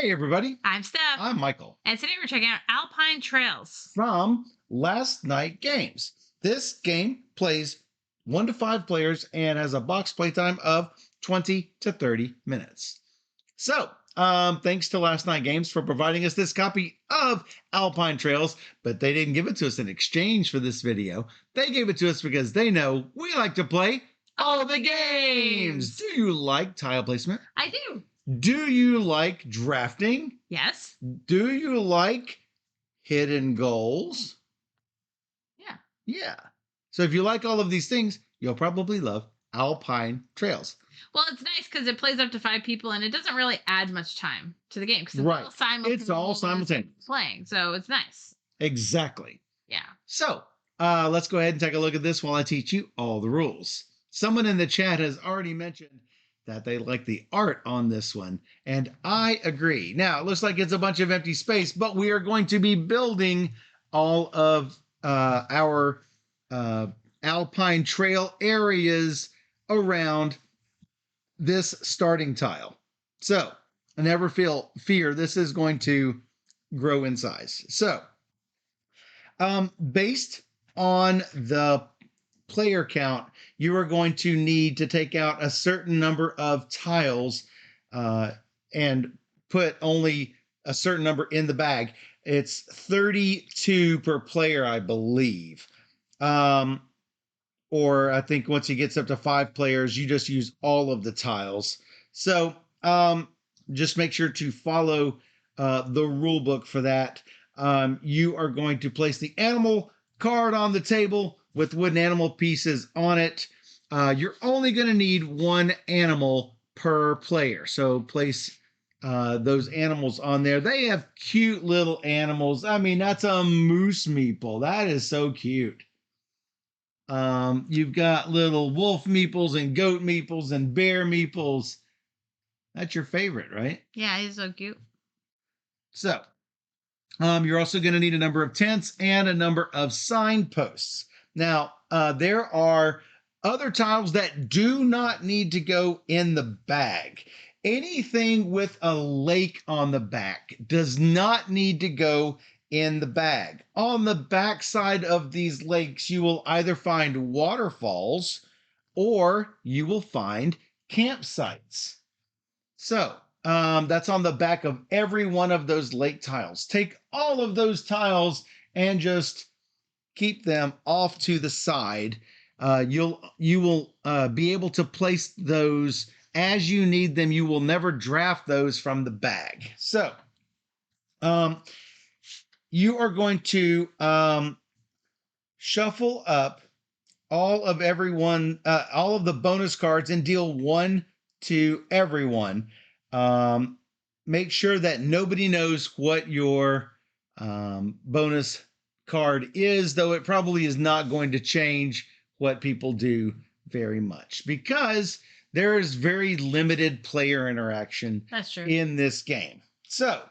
Hey, everybody. I'm Steph. I'm Michael And today we're checking out Alpine Trails. from Last Night Games. This game plays 1 to 5 players and has a box playtime of 20 to 30 minutes. So, thanks to Last Night Games for providing us this copy of Alpine Trails, but they didn't give it to us in exchange for this video. They gave it to us because they know we like to play all the games. Do you like tile placement? I do. Do you like drafting? Yes. Do you like hidden goals? Yeah. Yeah. So if you like all of these things, you'll probably love Alpine Trails. Well, it's nice because it plays up to 5 people and it doesn't really add much time to the game because Right. It's all simultaneous playing, so it's nice. Exactly. Yeah. So let's go ahead and take a look at this while I teach you all the rules. Someone in the chat has already mentioned that they like the art on this one, and I agree. Now, it looks like it's a bunch of empty space, but we are going to be building all of our Alpine Trail areas around this starting tile. So, never fear, this is going to grow in size. So, based on the player count, you are going to need to take out a certain number of tiles and put only a certain number in the bag. It's 32 per player, I believe. Or I think once it gets up to 5 players, you just use all of the tiles. So just make sure to follow the rule book for that. You are going to place the animal card on the table with wooden animal pieces on it. You're only going to need 1 animal per player. So place those animals on there. They have cute little animals. I mean, that's a moose meeple. That is so cute. You've got little wolf meeples and goat meeples and bear meeples. That's your favorite, right? Yeah, he's so cute. So, you're also going to need a number of tents and a number of signposts. Now, there are other tiles that do not need to go in the bag. Anything with a lake on the back does not need to go in the bag. On the back side of these lakes, you will either find waterfalls or you will find campsites. So, that's on the back of every one of those lake tiles. Take all of those tiles and just keep them off to the side. You will be able to place those as you need them. You will never draft those from the bag. So, you are going to shuffle up all of all of the bonus cards and deal 1 to everyone. Make sure that nobody knows what your bonus card is, though it probably is not going to change what people do very much because there is very limited player interaction. That's true. In this game. So,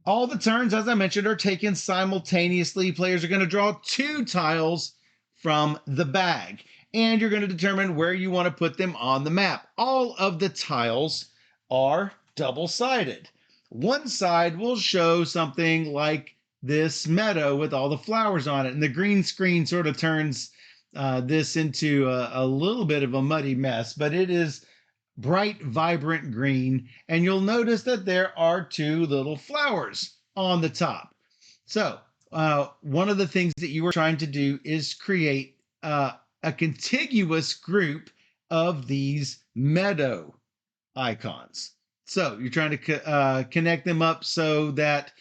all the turns, as I mentioned, are taken simultaneously. Players are going to draw 2 tiles from the bag, and you're going to determine where you want to put them on the map. All of the tiles are double-sided. One side will show something like this meadow with all the flowers on it, and the green screen sort of turns this into a little bit of a muddy mess, but it is bright, vibrant green, and you'll notice that there are 2 little flowers on the top. So one of the things that you are trying to do is create a contiguous group of these meadow icons. So you're trying to connect them up so that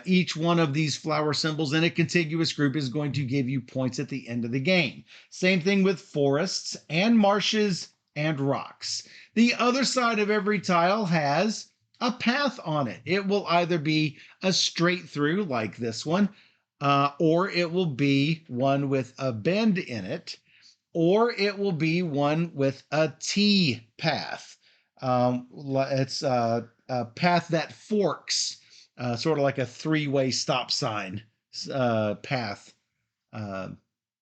each one of these flower symbols in a contiguous group is going to give you points at the end of the game. Same thing with forests and marshes and rocks. The other side of every tile has a path on it. It will either be a straight through like this one, or it will be one with a bend in it, or it will be one with a T path. It's a path that forks, sort of like a 3-way stop sign path.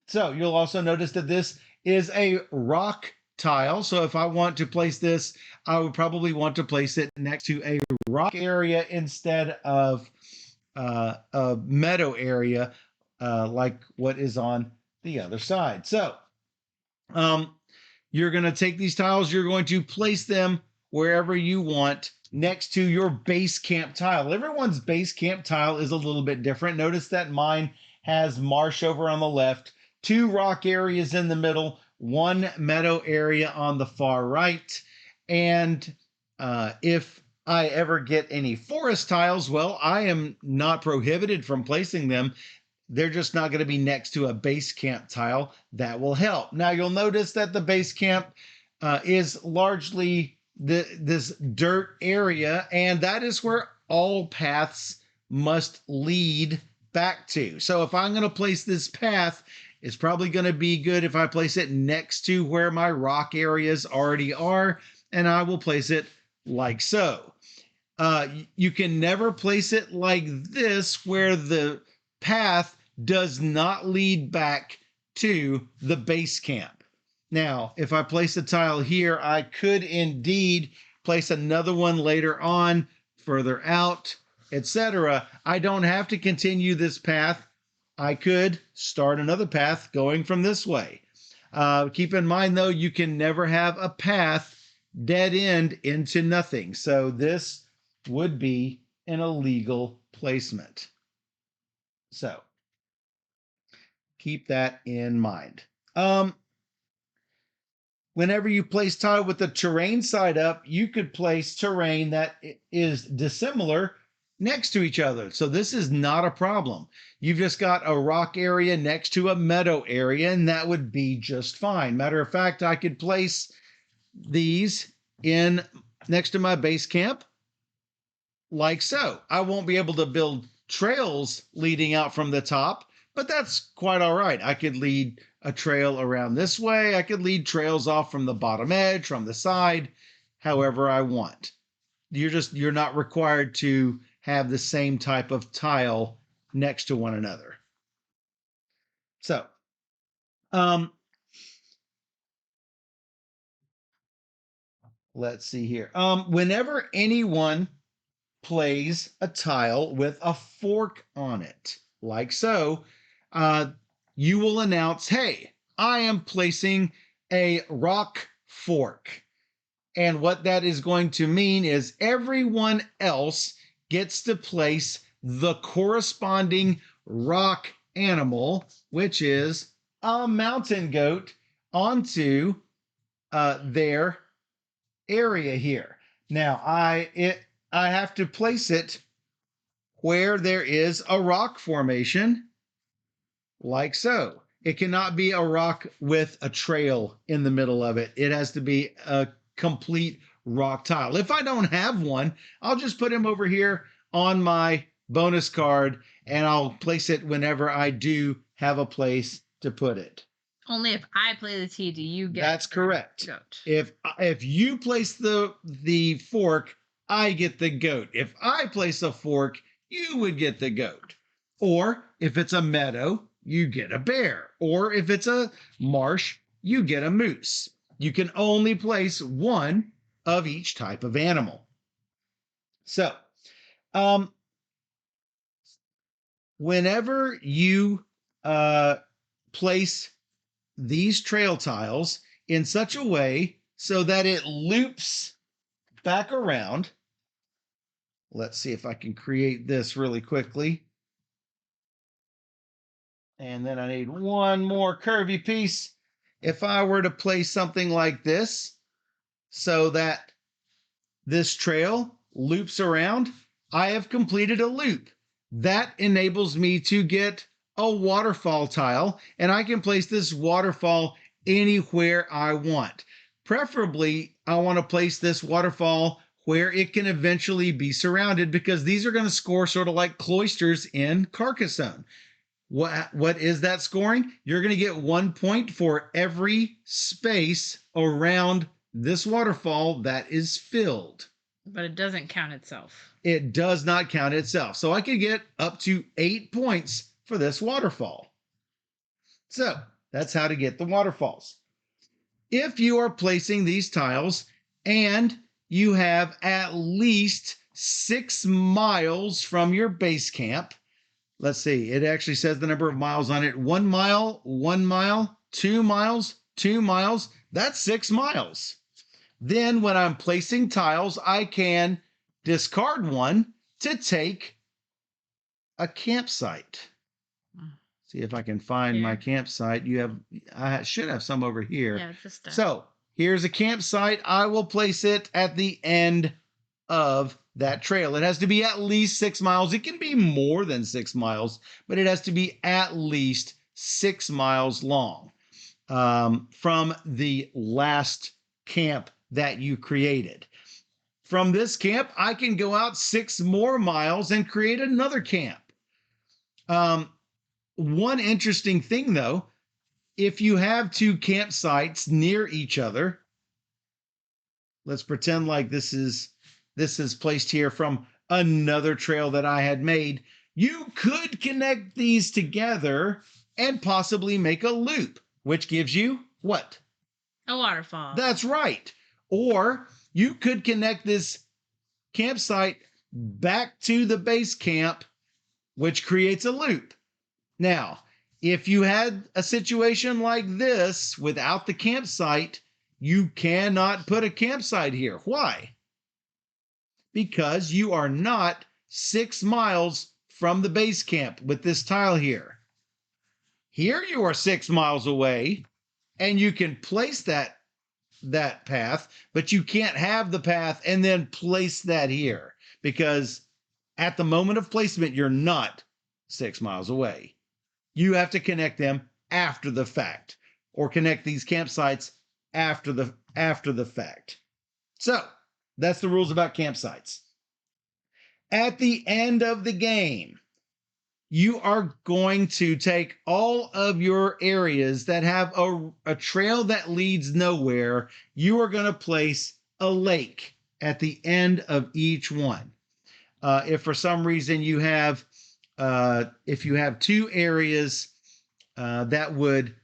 So you'll also notice that this is a rock tile. So if I want to place this, I would probably want to place it next to a rock area instead of a meadow area like what is on the other side. So um, you're going to take these tiles, you're going to place them wherever you want next to your base camp tile. Everyone's base camp tile is a little bit different. Notice that mine has marsh over on the left, 2 rock areas in the middle, 1 meadow area on the far right. And if I ever get any forest tiles, well, I am not prohibited from placing them. They're just not going to be next to a base camp tile. That will help. Now you'll notice that the base camp is largely this dirt area, and that is where all paths must lead back to. So if I'm going to place this path, it's probably going to be good if I place it next to where my rock areas already are, and I will place it like so. You can never place it like this where the path does not lead back to the base camp. Now, if I place a tile here, I could indeed place another one later on, further out, etc. I don't have to continue this path. I could start another path going from this way. Keep in mind, though, you can never have a path dead end into nothing. So this would be an illegal placement. So keep that in mind. Whenever you place tile with the terrain side up, you could place terrain that is dissimilar next to each other. So this is not a problem. You've just got a rock area next to a meadow area, and that would be just fine. Matter of fact, I could place these in next to my base camp like so. I won't be able to build trails leading out from the top, but that's quite all right. I could lead a trail around this way. I could lead trails off from the bottom edge, from the side, however I want. You're not required to have the same type of tile next to one another. So, let's see here. Whenever anyone plays a tile with a fork on it, like so, you will announce, hey, I am placing a rock fork. And what that is going to mean is everyone else gets to place the corresponding rock animal, which is a mountain goat, onto their area here. Now, I have to place it where there is a rock formation, like so. It cannot be a rock with a trail in the middle of it. It has to be a complete rock tile. If I don't have one, I'll just put him over here on my bonus card, and I'll place it whenever I do have a place to put it. Only if I play the T do you get. That's correct. Goat. If you place the fork, I get the goat. If I place a fork, you would get the goat. Or if it's a meadow, you get a bear. Or if it's a marsh, you get a moose. You can only place one of each type of animal. So, whenever you place these trail tiles in such a way so that it loops back around, let's see if I can create this really quickly. And then I need one more curvy piece. If I were to place something like this so that this trail loops around, I have completed a loop. That enables me to get a waterfall tile, and I can place this waterfall anywhere I want. Preferably, I want to place this waterfall where it can eventually be surrounded, because these are going to score sort of like cloisters in Carcassonne. What is that scoring? You're going to get 1 point for every space around this waterfall that is filled. But it doesn't count itself. It does not count itself. So I could get up to 8 points for this waterfall. So that's how to get the waterfalls. if you are placing these tiles and you have at least 6 miles from your base camp, let's see, it actually says the number of miles on it: 1 mile, 1 mile, 2 miles, 2 miles. That's 6 miles. Then, when I'm placing tiles, I can discard one to take a campsite. See if I can find my campsite. I should have some over here. Yeah, just so here's a campsite. I will place it at the end of that trail. It has to be at least 6 miles. It can be more than 6 miles, but it has to be at least 6 miles long from the last camp that you created. From this camp, I can go out 6 more miles and create another camp. One interesting thing, though, if you have 2 campsites near each other, let's pretend like this is placed here from another trail that I had made. You could connect these together and possibly make a loop, which gives you what? A waterfall. That's right. Or you could connect this campsite back to the base camp, which creates a loop. Now, if you had a situation like this without the campsite, you cannot put a campsite here. Why? Because you are not 6 miles from the base camp with this tile here. Here you are 6 miles away, and you can place that path, but you can't have the path and then place that here, because at the moment of placement, you're not 6 miles away. You have to connect them after the fact, or connect these campsites after the fact. So that's the rules about campsites. At the end of the game, you are going to take all of your areas that have a trail that leads nowhere. You are going to place a lake at the end of each one. If for some reason you have if you have 2 areas that would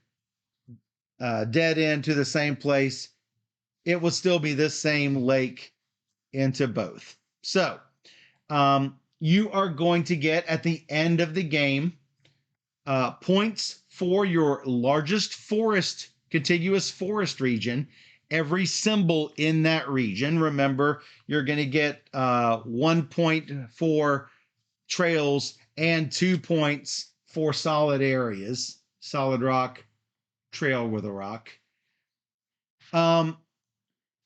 dead end to the same place, it will still be this same lake into both. So you are going to get at the end of the game points for your largest contiguous forest region. Every symbol in that region. Remember, you're going to get 1 point for trails and 2 points for solid areas, solid rock, trail with a rock.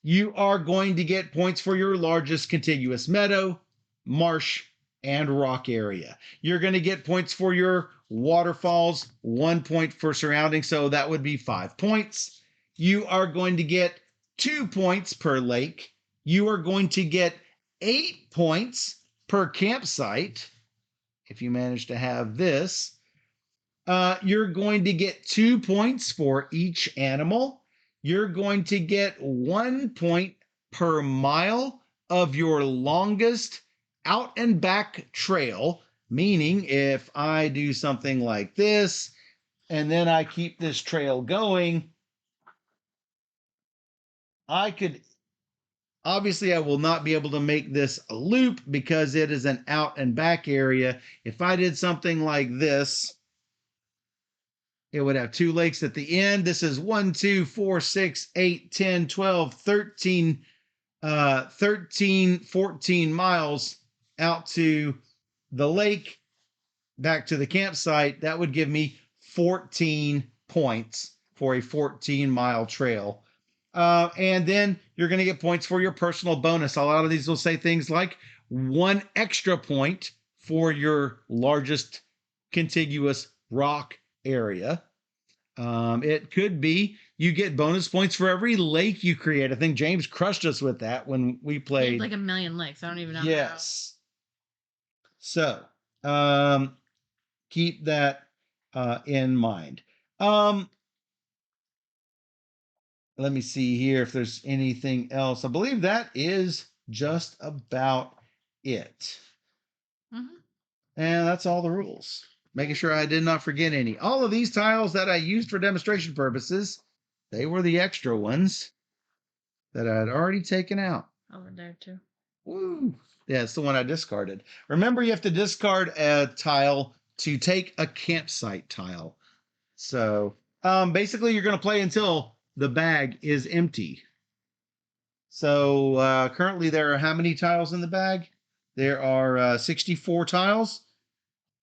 You are going to get points for your largest contiguous meadow, marsh, and rock area. You're going to get points for your waterfalls, 1 point for surrounding, so that would be 5 points. You are going to get 2 points per lake. You are going to get 8 points per campsite. If you manage to have this, you're going to get 2 points for each animal. You're going to get 1 point per mile of your longest out and back trail, meaning if I do something like this and then I keep this trail going, obviously I will not be able to make this a loop because it is an out and back area. If I did something like this, it would have 2 lakes at the end. This is 1, 2, 4, 6, 8, 10, 12, 13, 14 miles out to the lake, back to the campsite. That would give me 14 points for a 14-mile trail. And then you're going to get points for your personal bonus. A lot of these will say things like 1 extra point for your largest contiguous rock area. It could be you get bonus points for every lake you create. I think James crushed us with that when we played. Like 1,000,000 lakes. I don't even know. Yes. So keep that in mind. Let me see here if there's anything else. I believe that is just about it. Mm-hmm. And that's all the rules. Making sure I did not forget any. All of these tiles that I used for demonstration purposes, They were the extra ones that I had already taken out. Over there too. Woo. Yeah, it's the one I discarded. Remember, you have to discard a tile to take a campsite tile. So basically, you're going to play until the bag is empty. So currently, there are how many tiles in the bag? There are 64 tiles.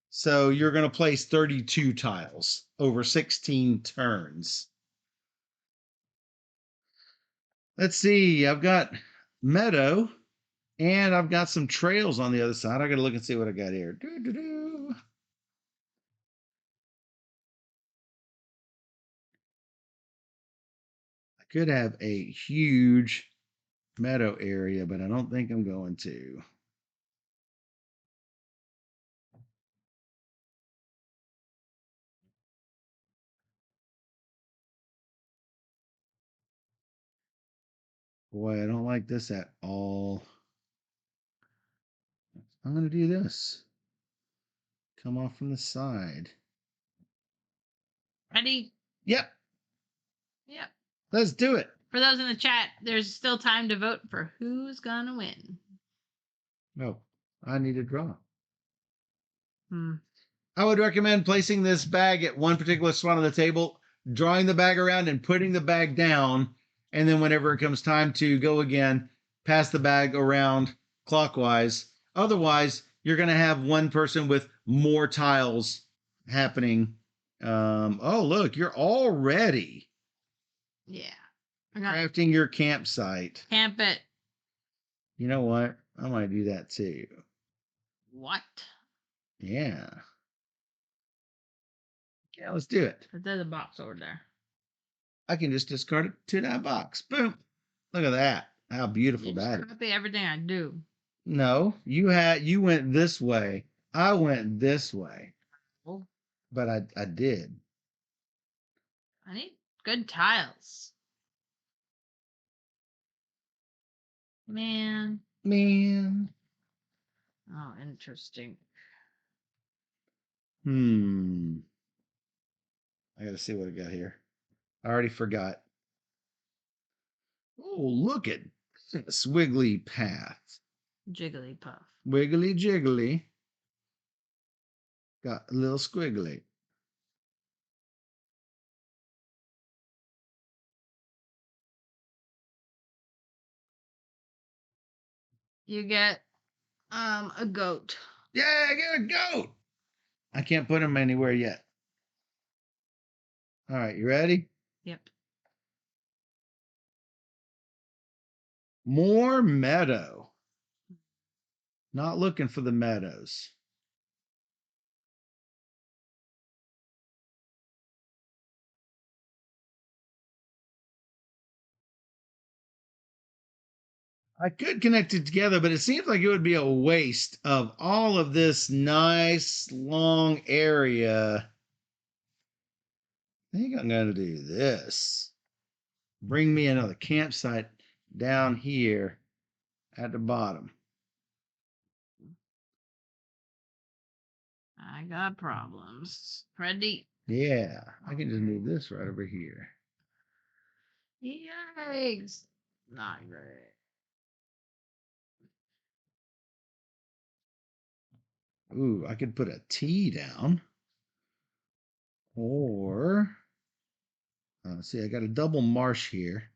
So you're going to place 32 tiles over 16 turns. Let's see. I've got meadow and I've got some trails on the other side. I got to look and see what I got here. Doo-doo-doo. I could have a huge meadow area, but I don't think I'm going to. Boy, I don't like this at all. I'm going to do this. Come off from the side. Ready? Yep, Yep. let's do it. For those in the chat, there's still time to vote for who's gonna win. Oh, I need a draw. Hmm. I would recommend placing this bag at one particular spot on the table, drawing the bag around and putting the bag down. And then whenever it comes time to go again, pass the bag around clockwise. Otherwise, you're going to have one person with more tiles happening. Oh, look, you're already Yeah. I got crafting your campsite. camp it. You know what? I might do that too. What? Yeah. Yeah, let's do it. But there's a box over there. I can just discard it to that box. Boom. Look at that. How beautiful You that just is. copy everything I do. No, you went this way. I went this way. Oh, But I did. I need good tiles. Man. Man. Oh, interesting. I gotta see what I got here. I already forgot. Oh, look at this wiggly path. Jigglypuff. Wiggly jiggly. Got a little squiggly. You get a goat. Yeah, I got a goat. I can't put him anywhere yet. All right, you ready? Yep. More meadow. Not looking for the meadows. I could connect it together, but it seems like it would be a waste of all of this nice long area. I think I'm going to do this. Bring me another campsite down here at the bottom. I got problems. Ready? Yeah, I can just move this right over here. Yikes. Not great. Ooh, I could put a T down. Or, see, I got a double marsh here.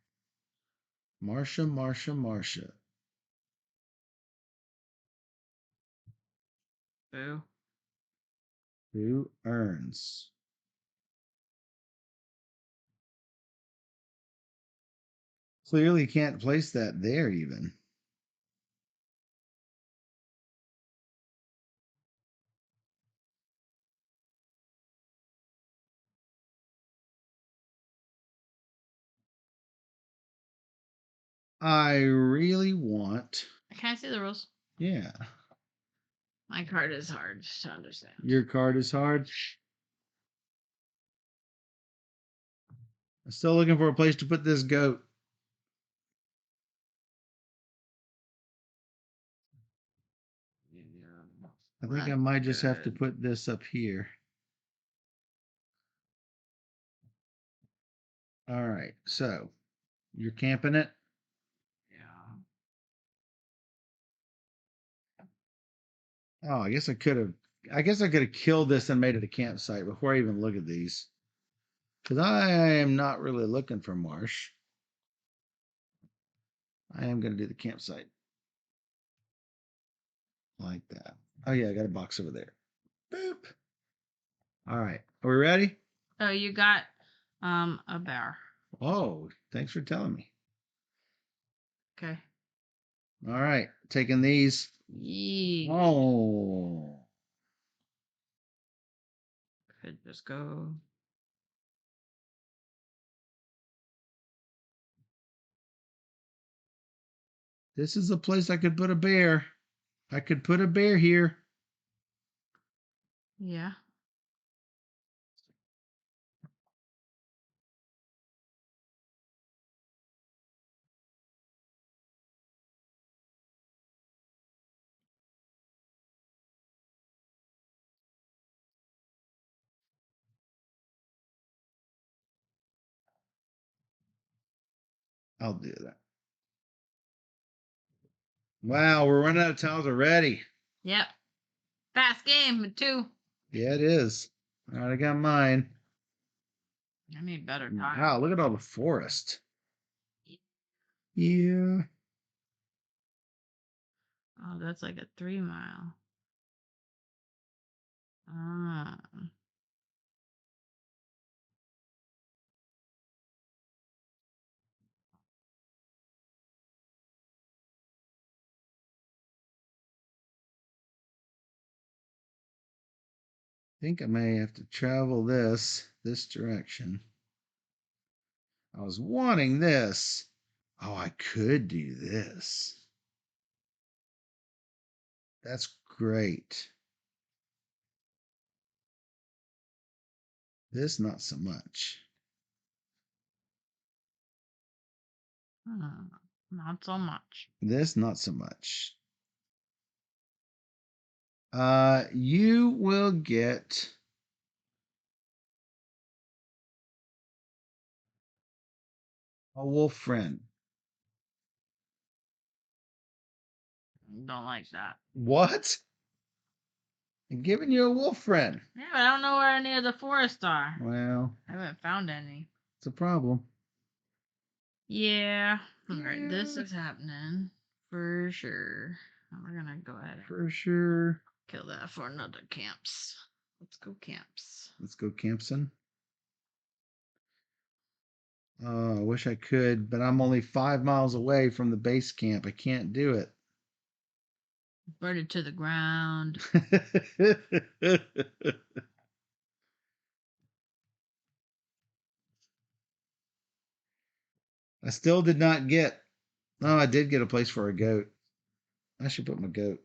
Marsha, Marsha, Marsha. Boo. Who earns? Clearly can't place that there even. I really want. Can I see the rules? Yeah. My card is hard to understand. Your card is hard. I'm still looking for a place to put this goat. I think I might just have to put this up here. All right. So you're camping it. Yeah. Oh, I guess I could have. I guess I could have killed this and made it a campsite before I even look at these. Because I am not really looking for marsh. I am going to do the campsite like that. Oh yeah, I got a box over there. Boop. All right. Are we ready? Oh, you got a bear. Oh, thanks for telling me. Okay. All right. Taking these. Yee. Oh. Could just go. This is a place I could put a bear. I could put a bear here. Yeah. I'll do that. Wow, we're running out of tiles already. Yep. Fast game, 2. Yeah, it is. All right, I got mine. I need better time. Wow, look at all the forest. Yeah. Oh, that's like a 3 mile. Ah. I think I may have to travel this direction. I was wanting this. Oh, I could do this. That's great. This, not so much. Not so much. This, not so much. You will get a wolf friend. Don't like that. What? I'm giving you a wolf friend. Yeah, but I don't know where any of the forests are. Well, I haven't found any. it's a problem. Yeah. All right, this is happening for sure. We're gonna go ahead and For sure. kill that for another camps. Let's go camps. Let's go campsing. Oh, I wish I could, but I'm only 5 miles away from the base camp. I can't do it. Burn it to the ground. I still did not get. Oh, I did get a place for a goat. I should put my goat.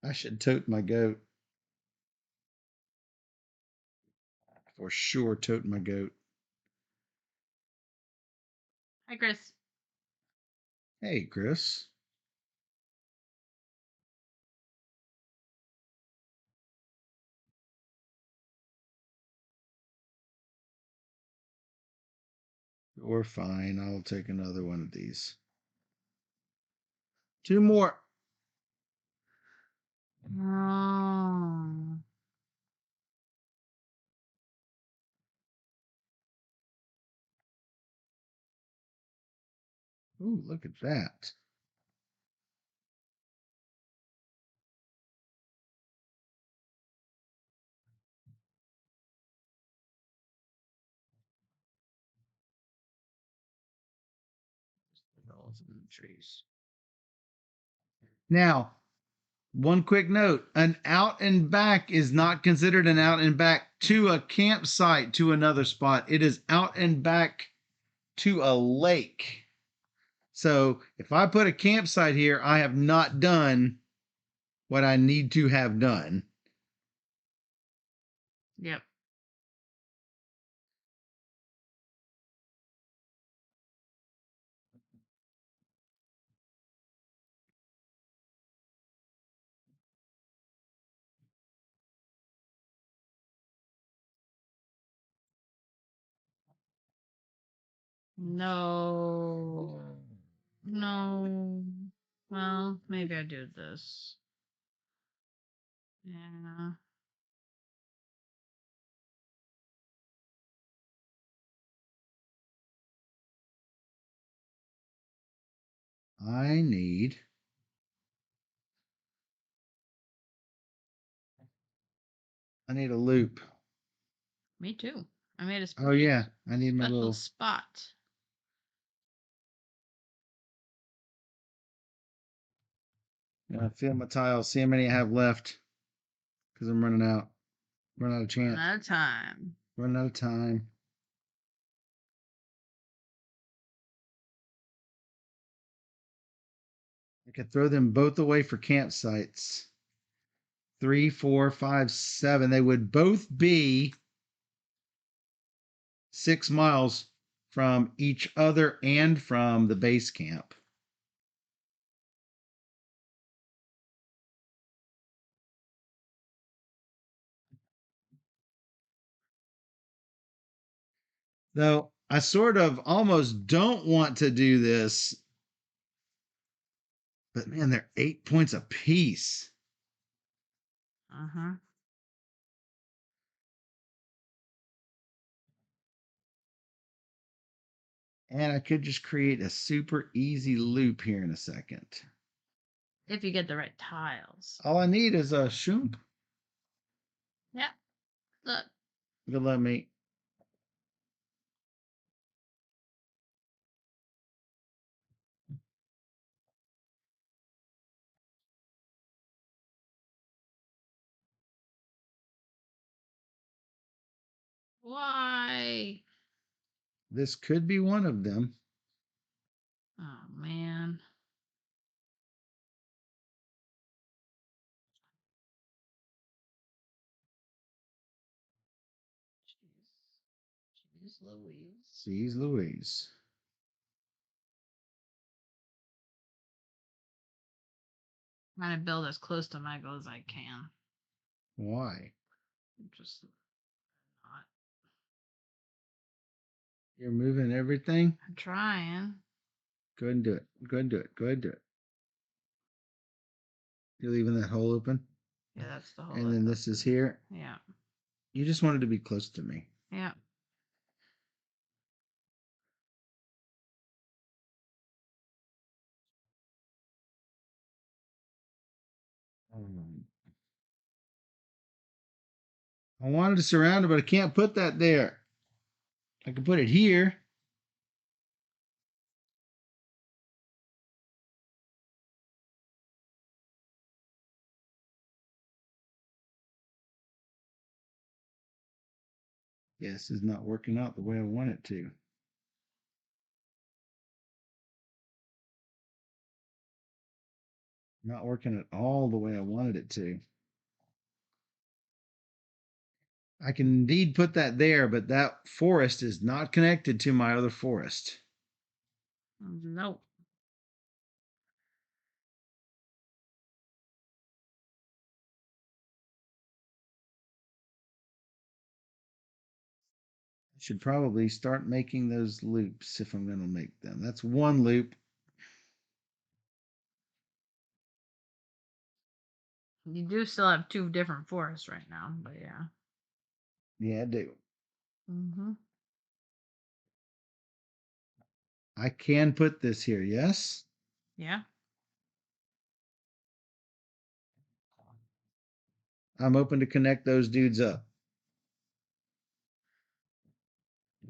I should tote my goat. For sure, tote my goat. Hi, Chris. Hey, Chris. We're fine. I'll take another one of these. 2 more. Oh. Ooh, look at that. Trees. Now, one quick note, an out and back is not considered an out and back to a campsite to another spot. It is out and back to a lake. So if I put a campsite here, I have not done what I need to have done. Yep. No. No. Well, maybe I do this. Yeah. I need. I need a loop. Me too. I made a Oh yeah, I need my special little. spot. Fill my tiles. See how many I have left. Because I'm running out. Running out of chance. Another time. Running out of time. I could throw them both away for campsites. 3, 4, 5, 7. They would both be 6 miles from each other and from the base camp. Though I sort of almost don't want to do this, but man, they're 8 points apiece. Uh-huh. And I could just create a super easy loop here in a second. If you get the right tiles. All I need is a shoomp. Yeah. Look. Good let me. Why? This could be one of them. Oh man. Jeez. Jeez Louise. Jeez Louise. I'm gonna build as close to Michael as I can. Why? Just not. You're moving everything? I'm trying. Go ahead and do it. Go ahead and do it. Go ahead and do it. You're leaving that hole open? Yeah, that's the whole. And then this is here. Yeah. You just wanted to be close to me. Yeah. I wanted to surround it, but I can't put that there. I can put it here. Yes, it's not working out the way I want it to. Not working at all the way I wanted it to. I can indeed put that there, but that forest is not connected to my other forest. Nope. I should probably start making those loops if I'm going to make them. That's one loop. You do still have two different forests right now, but yeah. Yeah, I do. Mm-hmm. I can put this here, yes? Yeah. I'm open to connect those dudes up.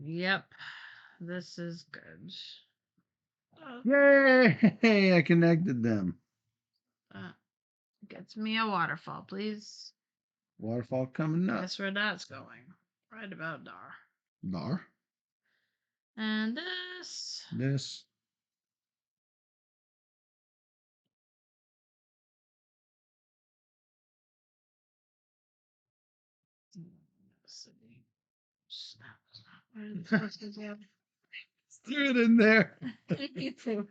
Yep. This is good. Yay! I connected them. Gets me a waterfall, please. Waterfall coming up. Guess where that's going. Right about there. Dar. And this. This. Where is supposed to go? Threw it in there. Me too.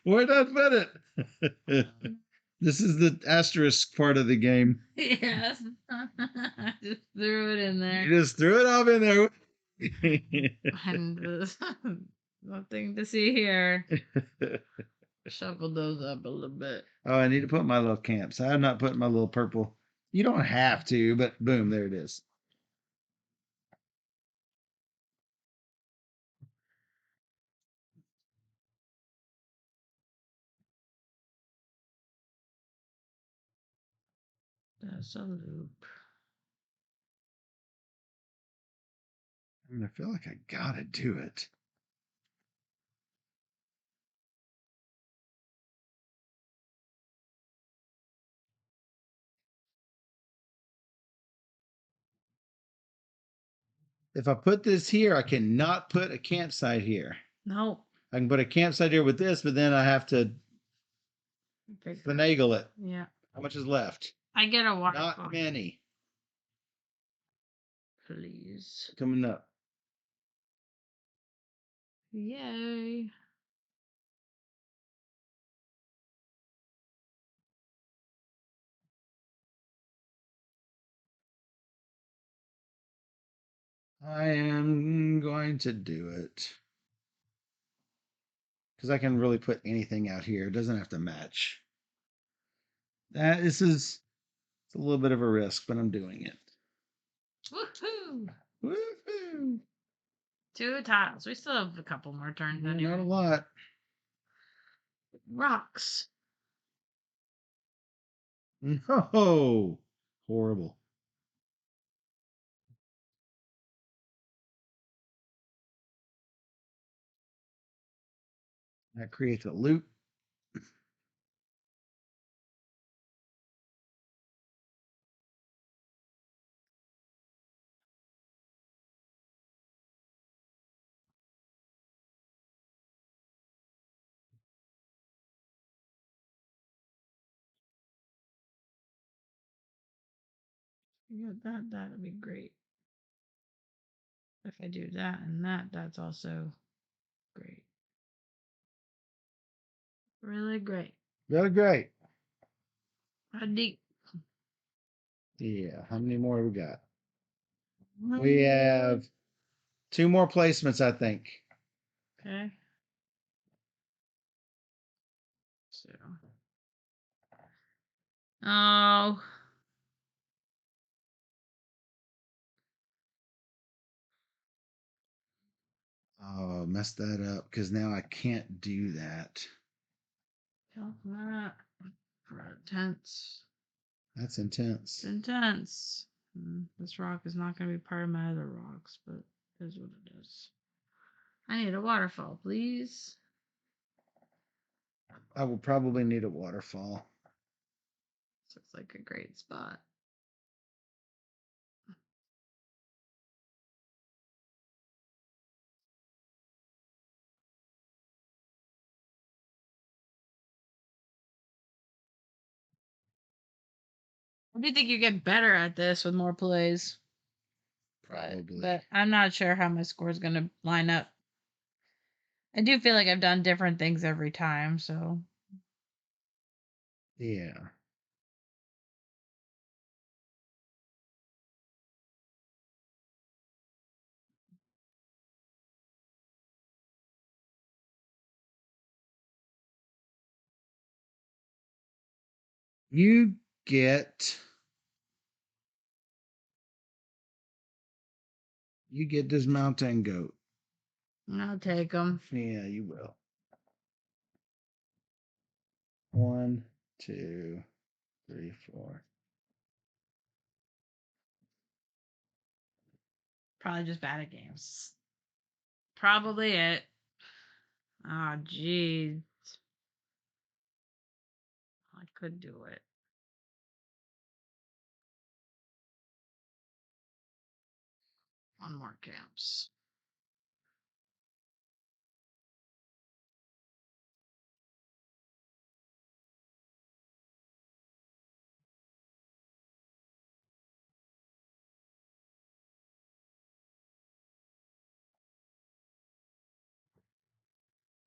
Where'd I put it? This is the asterisk part of the game. Yes. I just threw it in there. You just threw it off in there. And there's nothing to see here. Shuffle those up a little bit. Oh, I need to put my little camps. I'm not putting my little purple. You don't have to, but boom, there it is. That's a loop. I mean, I feel like I gotta do it. If I put this here, I cannot put a campsite here. Nope. I can put a campsite here with this, but then I have to finagle it. Yeah. How much is left? I get a waterfall. Not many. Please. Coming up. Yay. I am going to do it. Because I can really put anything out here. It doesn't have to match. This is it's a little bit of a risk, but I'm doing it. Woohoo! Woohoo! 2 tiles. We still have a couple more turns anyway. Not a lot. Rocks. No. Horrible. That creates a loop. Yeah, that would be great. If I do that and that, that's also great. Really great. Really great. How deep? Yeah. How many more we got? We have 2 more placements, I think. Okay. So. Oh. Oh, messed that up because now I can't do that. Help that. Intense. That's intense. It's intense. This rock is not going to be part of my other rocks, but it is what it is. I need a waterfall, please. I will probably need a waterfall. This looks like a great spot. I do think you get better at this with more plays. Probably. But I'm not sure how my score is going to line up. I do feel like I've done different things every time, so. Yeah. You get this mountain goat. I'll take them. Yeah, you will. 1, 2, 3, 4. Probably just bad at games. Probably it. Oh, geez. I could do it. One more camps.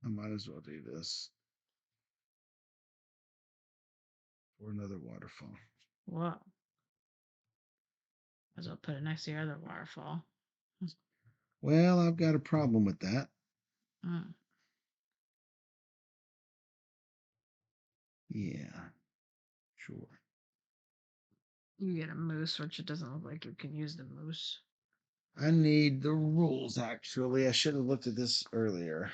I might as well do this for another waterfall. Whoa. Might as well put it next to your other waterfall. Well, I've got a problem with that. Mm. Yeah, sure. You get a moose, which it doesn't look like you can use the moose. I need the rules, actually. I should have looked at this earlier.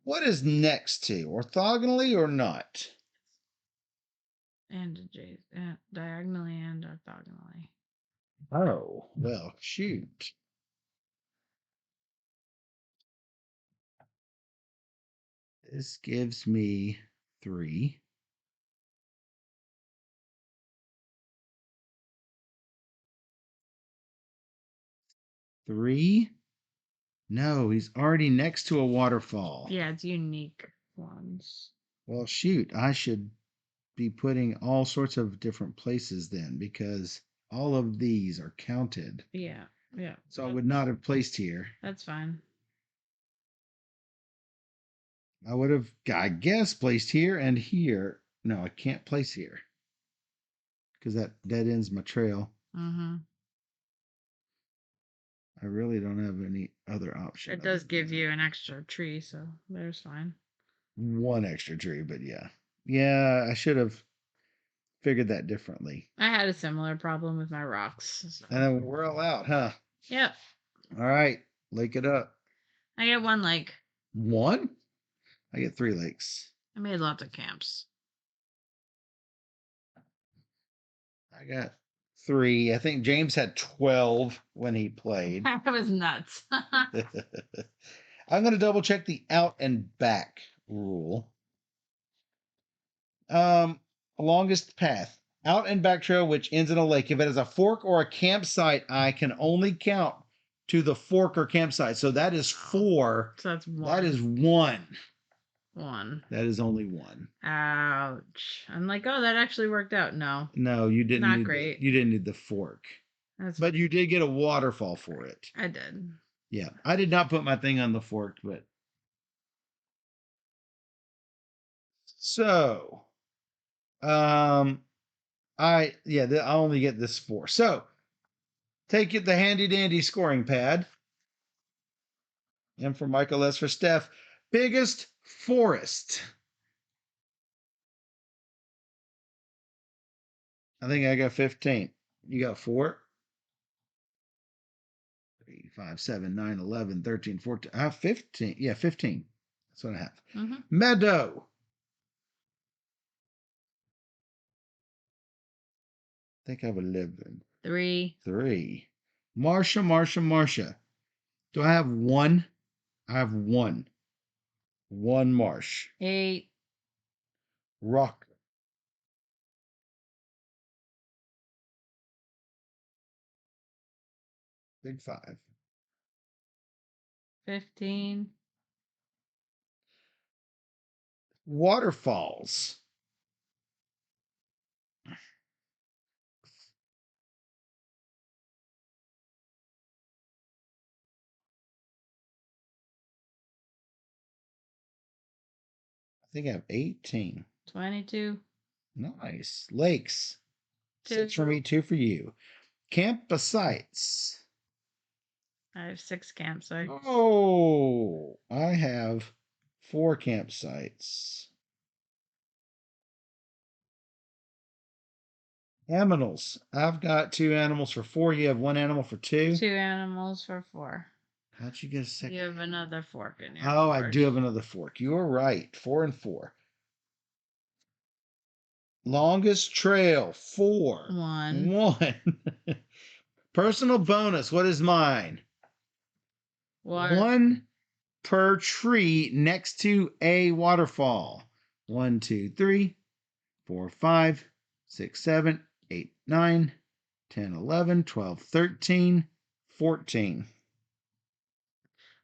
What is next to? Orthogonally or not? And diagonally and orthogonally. Oh, well, shoot. This gives me 3. 3? No, he's already next to a waterfall. Yeah, it's unique ones. Well, shoot. I should be putting all sorts of different places then because all of these are counted. Yeah, yeah. So I would not have placed here. That's fine. I would have, I guess, placed here and here. No, I can't place here because that dead ends my trail. Mm-hmm. I really don't have any other option. It does give you an extra tree, so there's fine. One extra tree, but yeah. Yeah, I should have figured that differently. I had a similar problem with my rocks. So. And then we're all out, huh? Yep. All right, lake it up. I get 1 lake. 1? I get 3 lakes. I made lots of camps. I got 3. I think James had 12 when he played. That was nuts. I'm going to double check the out and back rule. Longest path. Out and back trail which ends in a lake. If it has a fork or a campsite, I can only count to the fork or campsite. So that is 4. So that's 1. That is 1. 1. That is only 1. Ouch. I'm like, oh, that actually worked out. No. No, you didn't. Not need great. You didn't need the fork. But you did get a waterfall for it. I did. Yeah, I did not put my thing on the fork, but so, I only get this 4. So take it the handy dandy scoring pad. And for Michael, that's for Steph. Biggest forest. I think I got 15. You got 4? 3, 5, 7, 9, 11, 13, 14. I have 15. Yeah, 15. That's what I have. Mm-hmm. Meadow. I think I have 11. 3. 3. Marsha. Do I have 1? I have 1. 1 marsh. 8. Rock. Big 5. 15. Waterfalls. I think I have 18. 22. Nice. Lakes. 2. 6 for me, 2 for you. Campsites. I have 6 campsites. Oh, I have 4 campsites. Animals. I've got 2 animals for 4. You have 1 animal for 2. 2 animals for 4. How'd you get a second? You have another fork in your Oh, board. I do have another fork. You are right. 4 and 4. Longest trail. 4. 1. 1. Personal bonus. What is mine? 1 per tree next to a waterfall. 1, 2, 3, 4, 5, 6, 7, 8, 9, 10, 11, 12, 13, 14.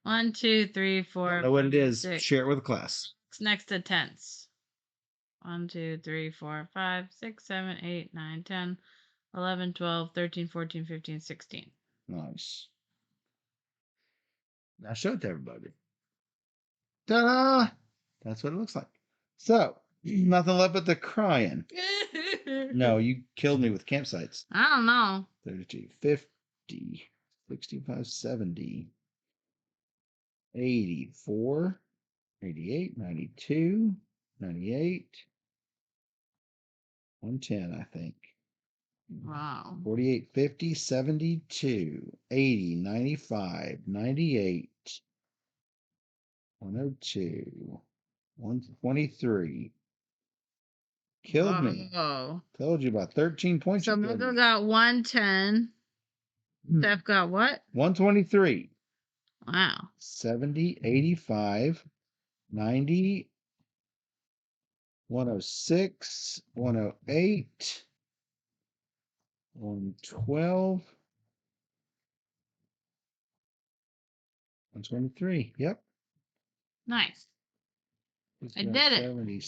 1, 2, 3, 4. I know what it is. 6. Share it with the class. It's next to tents. 1, 2, 3, 4, 5, 6, 7, 8, 9, 10, 11, 12, 13, 14, 15, 16. Nice. Now show it to everybody. Ta-da! That's what it looks like. So, nothing left but the crying. No, you killed me with campsites. I don't know. 32, 50. 65, 70, 84, 88, 92, 98, 110, I think. Wow. 48, 50, 72, 80, 95, 98, 102, 123. Killed me. Whoa. Told you about 13 points. So Michael got 110. Steph got what? 123. Wow. 70, 85, 90, 106, 108, 112, 123. Yep. Nice. I did it. 70,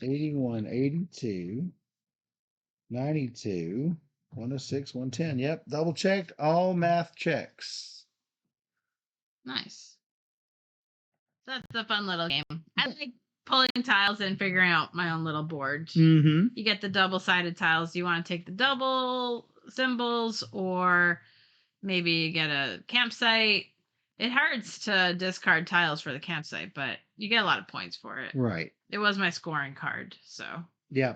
81, 82, 92, 106, 110. Yep. Double checked. All math checks. Nice. That's a fun little game. I like pulling tiles and figuring out my own little board. Mm-hmm. You get the double-sided tiles. You want to take the double symbols, or maybe you get a campsite. It hurts to discard tiles for the campsite, but you get a lot of points for it. Right. It was my scoring card, so. Yeah.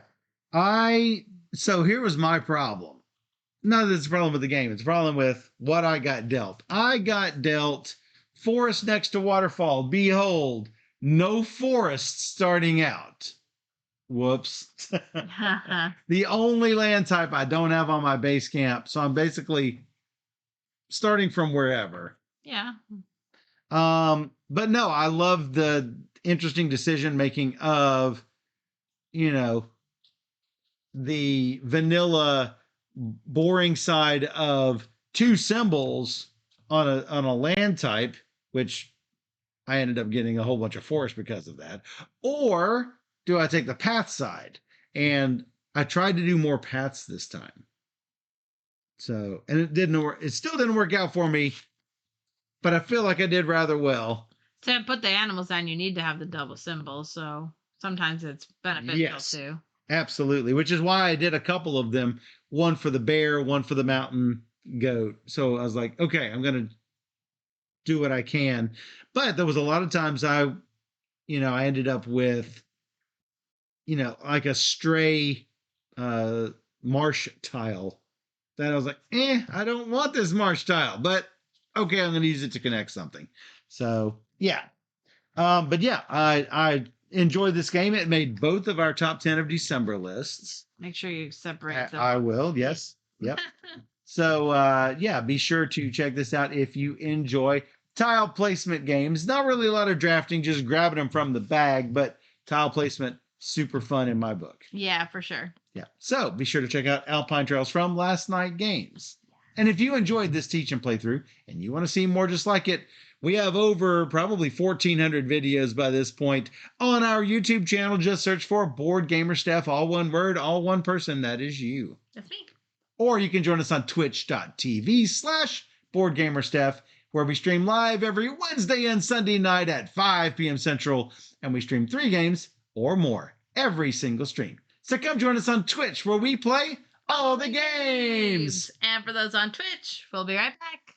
So here was my problem. Not that it's a problem with the game. It's a problem with what I got dealt. I got dealt forest next to waterfall. Behold, no forest starting out. Whoops. The only land type I don't have on my base camp. So I'm basically starting from wherever. Yeah. But no, I love the interesting decision making of, the vanilla boring side of two symbols on a land type, which I ended up getting a whole bunch of forest because of that. Or do I take the path side? And I tried to do more paths this time. So, and it didn't work. It still didn't work out for me, but I feel like I did rather well. To put the animals on, you need to have the double symbol, so sometimes it's beneficial too. Absolutely, which is why I did a couple of them, one for the bear, one for the mountain goat. So I was like, okay, I'm going to do what I can. But there was a lot of times I ended up with, like a stray marsh tile that I was like, I don't want this marsh tile, but okay, I'm going to use it to connect something. So yeah. But yeah, I enjoyed this game. It made both of our top 10 of December lists. Make sure you separate them. I will. Yes. Yep. So yeah, be sure to check this out if you enjoy tile placement games. Not really a lot of drafting, just grabbing them from the bag, but tile placement, super fun in my book. Yeah, for sure. Yeah. So be sure to check out Alpine Trails from Last Night Games. And if you enjoyed this teach and playthrough and you want to see more just like it, we have over probably 1,400 videos by this point on our YouTube channel. Just search for Board Gamer Steph, all one word, all one person. That is you. That's me. Or you can join us on twitch.tv/BoardGamerSteph, where we stream live every Wednesday and Sunday night at 5 p.m. Central, and we stream 3 games or more every single stream. So come join us on Twitch, where we play all the games. And for those on Twitch, we'll be right back.